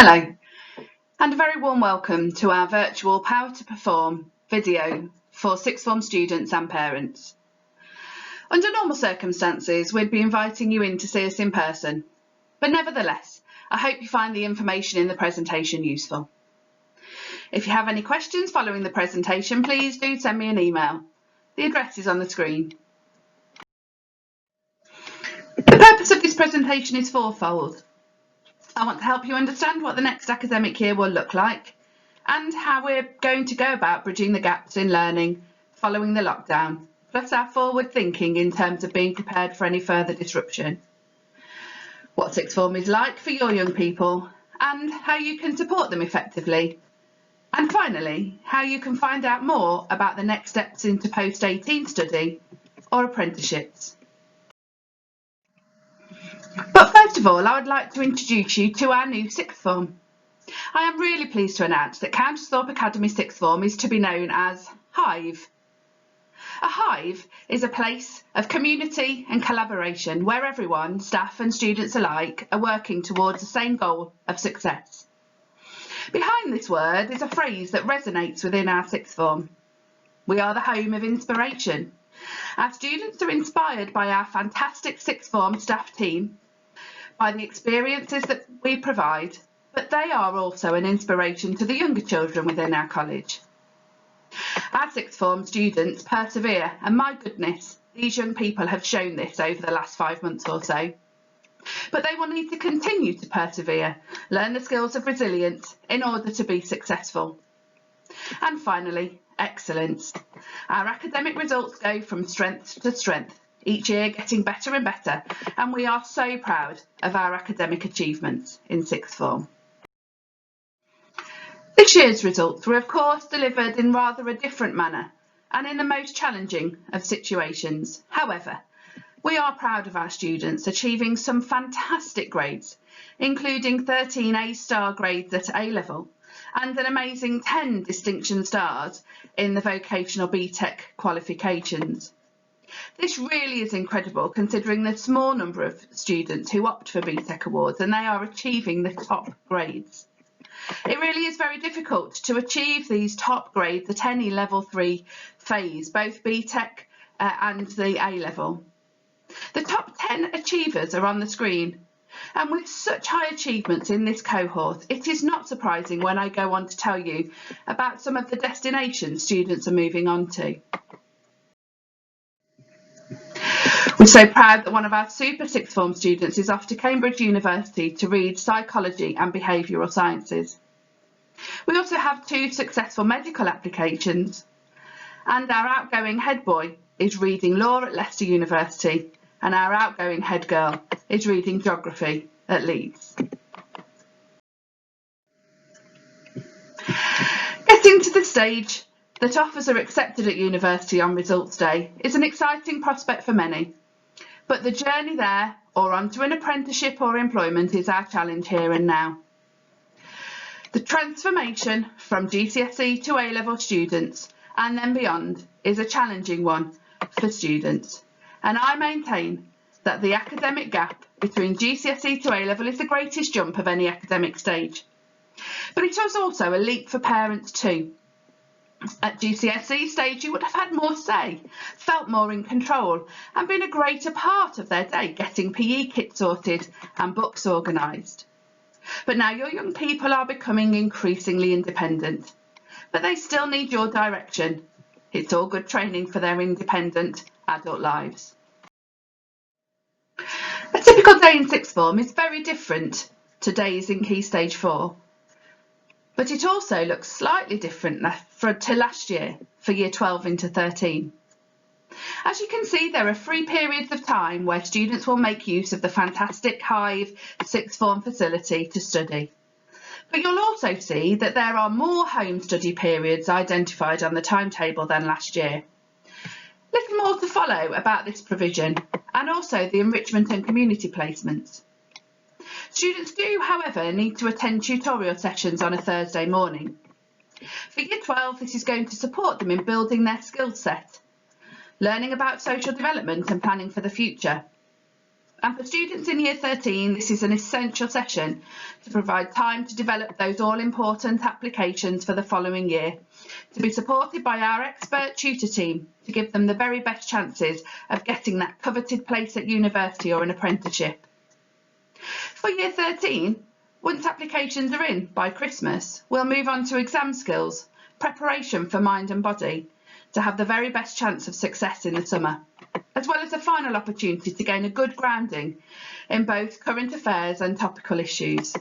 Hello, and a very warm welcome to our virtual Power to Perform video for sixth form students and parents. Under normal circumstances, we'd be inviting you in to see us in person, but nevertheless, I hope you find the information in the presentation useful. If you have any questions following the presentation, please do send me an email. The address is on the screen. The purpose of this presentation is fourfold. I want to help you understand what the next academic year will look like and how we're going to go about bridging the gaps in learning following the lockdown, plus our forward thinking in terms of being prepared for any further disruption. What sixth form is like for your young people and how you can support them effectively. And finally, how you can find out more about the next steps into post-18 study or apprenticeships. But first of all, I would like to introduce you to our new sixth form. I am really pleased to announce that Countersthorpe Academy sixth form is to be known as Hive. A hive is a place of community and collaboration where everyone, staff and students alike, are working towards the same goal of success. Behind this word is a phrase that resonates within our sixth form. We are the home of inspiration. Our students are inspired by our fantastic sixth form staff team, by the experiences that we provide, but they are also an inspiration to the younger children within our college. Our sixth form students persevere, and my goodness, these young people have shown this over the last 5 months or so. But they will need to continue to persevere, learn the skills of resilience in order to be successful. And finally, excellence. Our academic results go from strength to strength, each year getting better and better, and we are so proud of our academic achievements in sixth form. This year's results were of course delivered in rather a different manner and in the most challenging of situations. However, we are proud of our students achieving some fantastic grades, including 13 A-star grades at A-level and an amazing 10 distinction stars in the vocational BTEC qualifications. This really is incredible considering the small number of students who opt for BTEC awards and they are achieving the top grades. It really is very difficult to achieve these top grades at any level 3 phase, both BTEC and the A-level. The top 10 achievers are on the screen, and with such high achievements in this cohort, it is not surprising when I go on to tell you about some of the destinations students are moving on to. We're so proud that one of our super sixth form students is off to Cambridge University to read psychology and behavioural sciences. We also have 2 successful medical applications, and our outgoing head boy is reading law at Leicester University and our outgoing head girl is reading geography at Leeds. Getting to the stage that offers are accepted at university on results day is an exciting prospect for many, but the journey there or onto an apprenticeship or employment is our challenge here and now. The transformation from GCSE to A-level students and then beyond is a challenging one for students, and I maintain that the academic gap between GCSE to A-level is the greatest jump of any academic stage. But it was also a leap for parents too. At GCSE stage you would have had more say, felt more in control and been a greater part of their day getting PE kits sorted and books organised. But now your young people are becoming increasingly independent, but they still need your direction. It's all good training for their independent adult lives. A typical day in sixth form is very different to days in Key Stage 4, but it also looks slightly different to last year for Year 12 into 13. As you can see, there are 3 periods of time where students will make use of the fantastic Hive sixth form facility to study. But you'll also see that there are more home study periods identified on the timetable than last year. Little more to follow about this provision and also the enrichment and community placements. Students do, however, need to attend tutorial sessions on a Thursday morning. For Year 12, this is going to support them in building their skill set, learning about social development and planning for the future. And for students in Year 13, this is an essential session to provide time to develop those all-important applications for the following year, to be supported by our expert tutor team to give them the very best chances of getting that coveted place at university or an apprenticeship. For Year 13, once applications are in by Christmas, we'll move on to exam skills, preparation for mind and body, to have the very best chance of success in the summer, as well as a final opportunity to gain a good grounding in both current affairs and topical issues.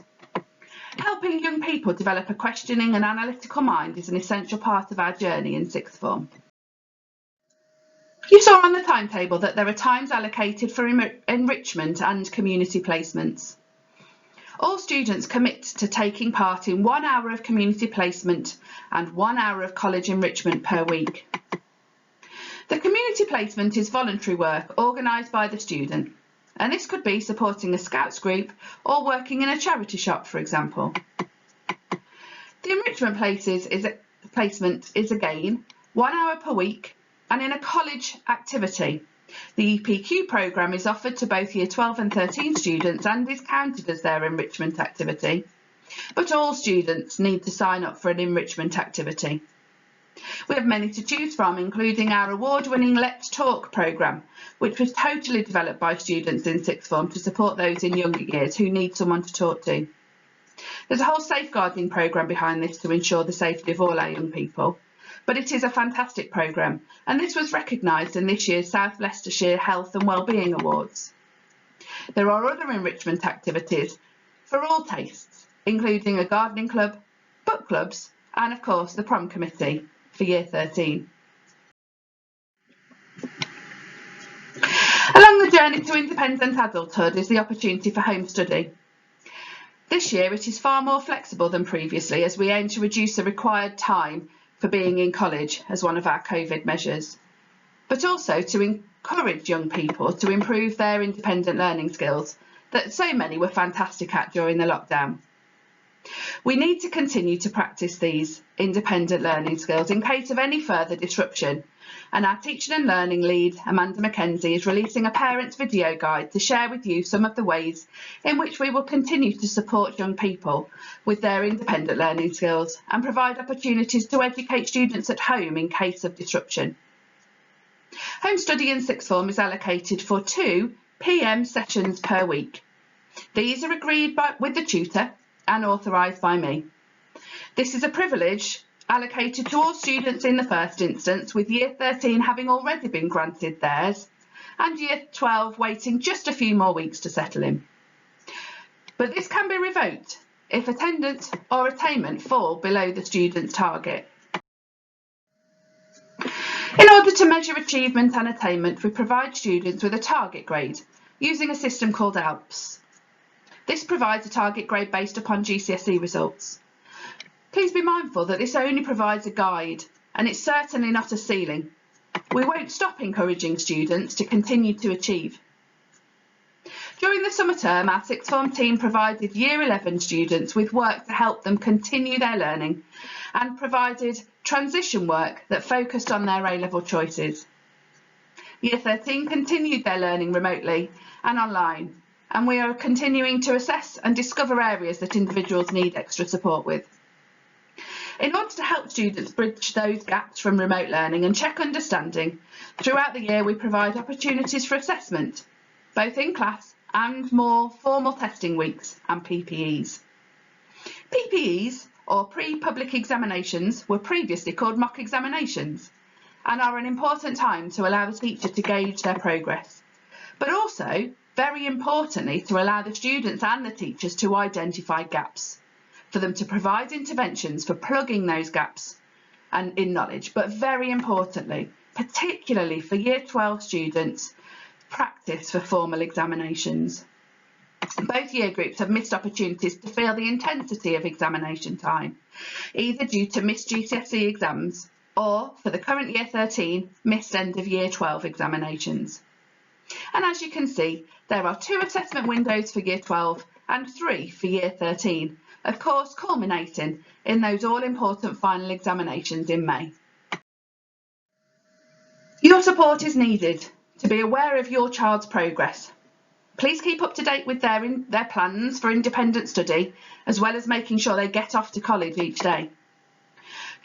Helping young people develop a questioning and analytical mind is an essential part of our journey in sixth form. You saw on the timetable that there are times allocated for enrichment and community placements. All students commit to taking part in 1 hour of community placement and 1 hour of college enrichment per week. The community placement is voluntary work organised by the student, and this could be supporting a Scouts group or working in a charity shop, for example. The enrichment placement is again 1 hour per week and in a college activity. The EPQ programme is offered to both Year 12 and 13 students and is counted as their enrichment activity, but all students need to sign up for an enrichment activity. We have many to choose from, including our award-winning Let's Talk programme, which was totally developed by students in sixth form to support those in younger years who need someone to talk to. There's a whole safeguarding programme behind this to ensure the safety of all our young people. But it is a fantastic programme, and this was recognised in this year's South Leicestershire Health and Wellbeing Awards. There are other enrichment activities for all tastes, including a gardening club, book clubs, and of course the prom committee for Year 13. Along the journey to independent adulthood is the opportunity for home study. This year it is far more flexible than previously, as we aim to reduce the required time for being in college as one of our COVID measures, but also to encourage young people to improve their independent learning skills that so many were fantastic at during the lockdown. We need to continue to practice these independent learning skills in case of any further disruption, and our Teaching and Learning lead, Amanda Mackenzie, is releasing a parents' video guide to share with you some of the ways in which we will continue to support young people with their independent learning skills and provide opportunities to educate students at home in case of disruption. Home study in sixth form is allocated for 2 PM sessions per week. These are agreed with the tutor and authorised by me. This is a privilege allocated to all students in the first instance, with Year 13 having already been granted theirs and Year 12 waiting just a few more weeks to settle in. But this can be revoked if attendance or attainment fall below the student's target. In order to measure achievement and attainment, we provide students with a target grade using a system called ALPS. This provides a target grade based upon GCSE results. Please be mindful that this only provides a guide, and it's certainly not a ceiling. We won't stop encouraging students to continue to achieve. During the summer term, our sixth form team provided Year 11 students with work to help them continue their learning and provided transition work that focused on their A-level choices. Year 13 continued their learning remotely and online, and we are continuing to assess and discover areas that individuals need extra support with. In order to help students bridge those gaps from remote learning and check understanding, throughout the year we provide opportunities for assessment, both in class and more formal testing weeks and PPEs. PPEs, or pre-public examinations, were previously called mock examinations and are an important time to allow the teacher to gauge their progress, but also, very importantly, to allow the students and the teachers to identify gaps, for them to provide interventions for plugging those gaps and in knowledge, but very importantly, particularly for Year 12 students, practice for formal examinations. Both year groups have missed opportunities to feel the intensity of examination time, either due to missed GCSE exams or, for the current Year 13, missed end of Year 12 examinations. And as you can see, there are 2 assessment windows for Year 12 and 3 for Year 13, of course culminating in those all-important final examinations in May. Your support is needed to be aware of your child's progress, Please keep up to date with their plans for independent study, as well as making sure they get off to college each day.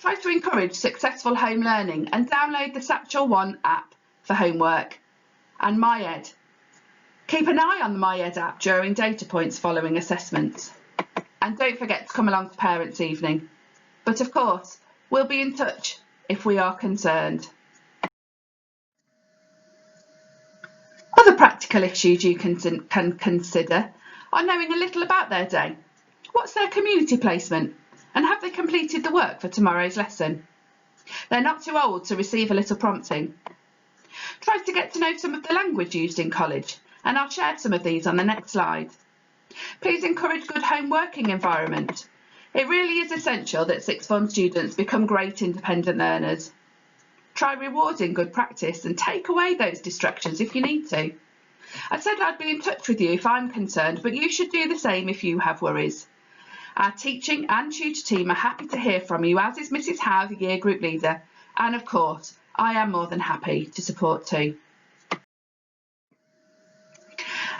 Try to encourage successful home learning and download the Satchel One app for homework and MyEd. Keep an eye on the MyEd app during data points following assessments. And don't forget to come along to Parents' Evening. But of course, we'll be in touch if we are concerned. Other practical issues you can consider are knowing a little about their day. What's their community placement? And have they completed the work for tomorrow's lesson? They're not too old to receive a little prompting. Try to get to know some of the language used in college, and I'll share some of these on the next slide. Please encourage good home working environment. It really is essential that sixth form students become great independent learners. Try rewarding good practice and take away those distractions if you need to. I said I'd be in touch with you if I'm concerned, but you should do the same if you have worries. Our teaching and tutor team are happy to hear from you, as is Mrs. Howe, the year group leader, and of course, I am more than happy to support too.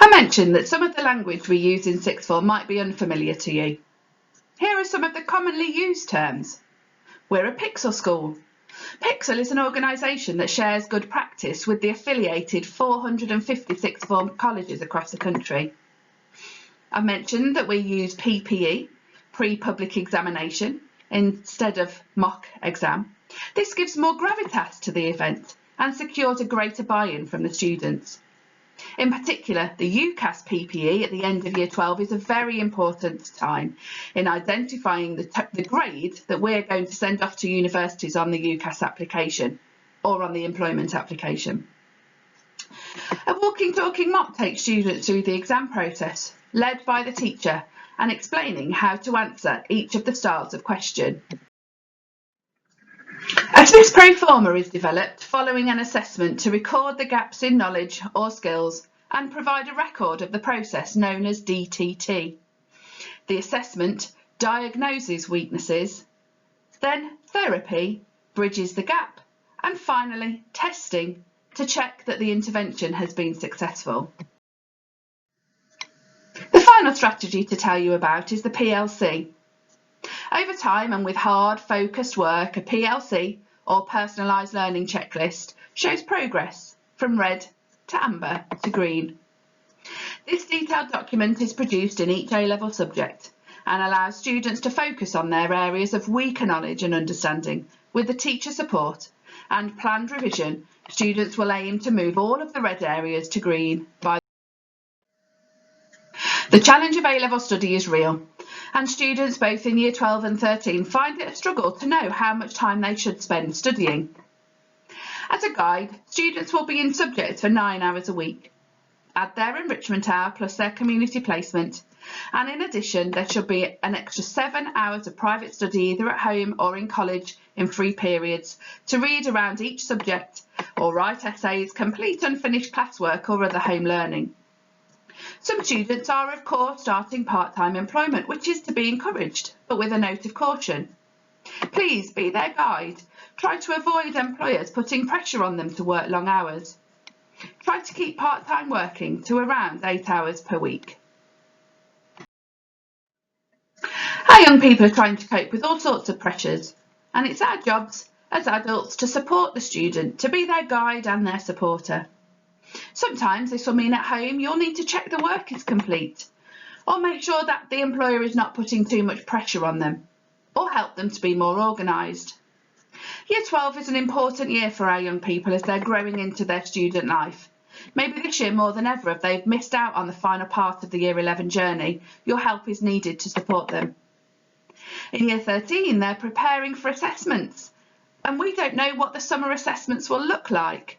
I mentioned that some of the language we use in sixth form might be unfamiliar to you. Here are some of the commonly used terms. We're a Pixel school. Pixel is an organisation that shares good practice with the affiliated 450 sixth form colleges across the country. I mentioned that we use PPE, pre-public examination, instead of mock exam. This gives more gravitas to the event and secures a greater buy-in from the students. In particular, the UCAS PPE at the end of Year 12 is a very important time in identifying the grade that we're going to send off to universities on the UCAS application or on the employment application. A walking talking mock takes students through the exam process, led by the teacher, and explaining how to answer each of the styles of question. As this pro forma is developed following an assessment to record the gaps in knowledge or skills and provide a record of the process known as DTT. The assessment diagnoses weaknesses, then therapy bridges the gap, and finally testing to check that the intervention has been successful. The final strategy to tell you about is the PLC. Over time and with hard, focused work, a PLC, or Personalised Learning Checklist, shows progress from red to amber to green. This detailed document is produced in each A-level subject and allows students to focus on their areas of weaker knowledge and understanding. With the teacher support and planned revision, students will aim to move all of the red areas to green by. The challenge of A-level study is real, and students both in Year 12 and 13 find it a struggle to know how much time they should spend studying. As a guide, students will be in subjects for 9 hours a week. Add their enrichment hour plus their community placement, and in addition there should be an extra 7 hours of private study either at home or in college in free periods to read around each subject or write essays, complete unfinished classwork or other home learning. Some students are of course starting part-time employment, which is to be encouraged, but with a note of caution. Please be their guide. Try to avoid employers putting pressure on them to work long hours. Try to keep part-time working to around 8 hours per week. Our young people are trying to cope with all sorts of pressures, and it's our jobs as adults to support the student, to be their guide and their supporter. Sometimes this will mean at home you'll need to check the work is complete, or make sure that the employer is not putting too much pressure on them, or help them to be more organised. Year 12 is an important year for our young people as they're growing into their student life. Maybe this year more than ever, if they've missed out on the final part of the Year 11 journey, your help is needed to support them. In Year 13, they're preparing for assessments, and we don't know what the summer assessments will look like.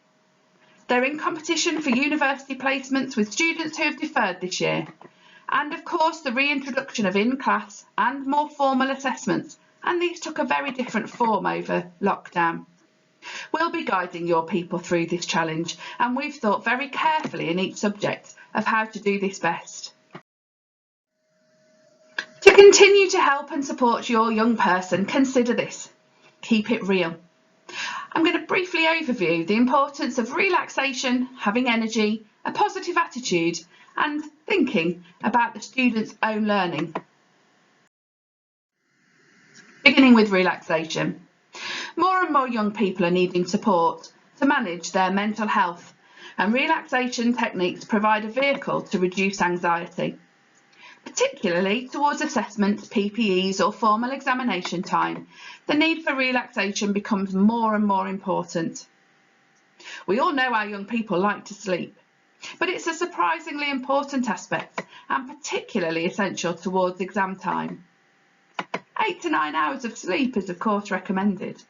They're in competition for university placements with students who have deferred this year, and of course the reintroduction of in-class and more formal assessments, and these took a very different form over lockdown. We'll be guiding your people through this challenge, and we've thought very carefully in each subject of how to do this best. To continue to help and support your young person, consider this. Keep it real. I'm going to briefly overview the importance of relaxation, having energy, a positive attitude, and thinking about the student's own learning. Beginning with relaxation. More and more young people are needing support to manage their mental health, and relaxation techniques provide a vehicle to reduce anxiety. Particularly towards assessment, PPEs or formal examination time, the need for relaxation becomes more and more important. We all know our young people like to sleep, but it's a surprisingly important aspect and particularly essential towards exam time. 8 to 9 hours of sleep is of course recommended.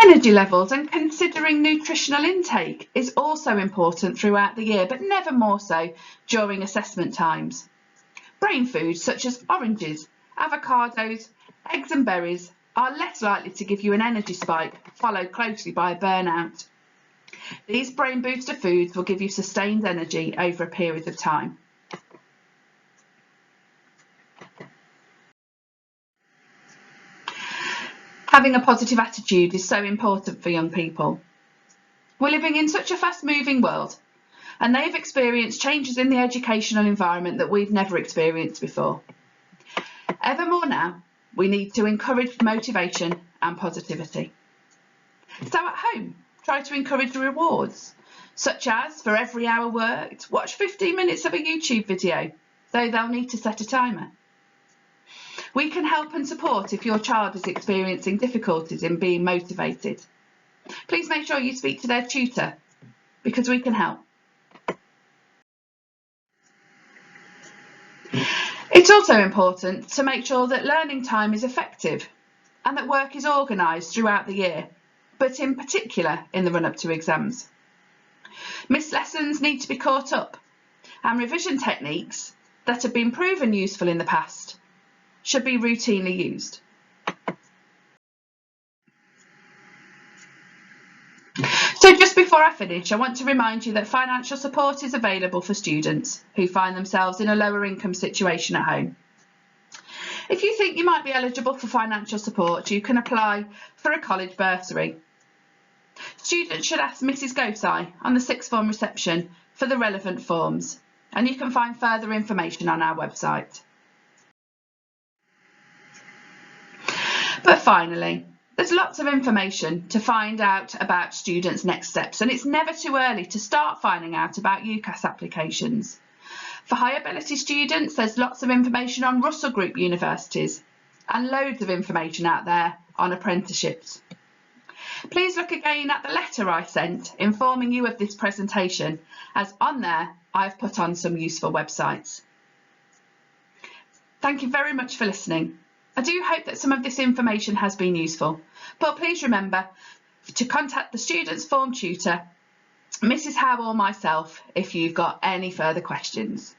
Energy levels and considering nutritional intake is also important throughout the year, but never more so during assessment times. Brain foods such as oranges, avocados, eggs and berries are less likely to give you an energy spike, followed closely by a burnout. These brain booster foods will give you sustained energy over a period of time. Having a positive attitude is so important for young people. We're living in such a fast-moving world, and they've experienced changes in the educational environment that we've never experienced before. Ever more now, we need to encourage motivation and positivity. So at home, try to encourage rewards, such as for every hour worked, watch 15 minutes of a YouTube video, though they'll need to set a timer. We can help and support if your child is experiencing difficulties in being motivated. Please make sure you speak to their tutor, because we can help. It's also important to make sure that learning time is effective and that work is organised throughout the year, but in particular in the run-up to exams. Missed lessons need to be caught up, and revision techniques that have been proven useful in the past should be routinely used. So just before I finish, I want to remind you that financial support is available for students who find themselves in a lower income situation at home. If you think you might be eligible for financial support, you can apply for a college bursary. Students should ask Mrs. Gosai on the sixth form reception for the relevant forms, and you can find further information on our website. But finally, there's lots of information to find out about students' next steps, and it's never too early to start finding out about UCAS applications. For high ability students, there's lots of information on Russell Group universities and loads of information out there on apprenticeships. Please look again at the letter I sent informing you of this presentation, as on there I've put on some useful websites. Thank you very much for listening. I do hope that some of this information has been useful, but please remember to contact the student's form tutor, Mrs. Howe or myself, if you've got any further questions.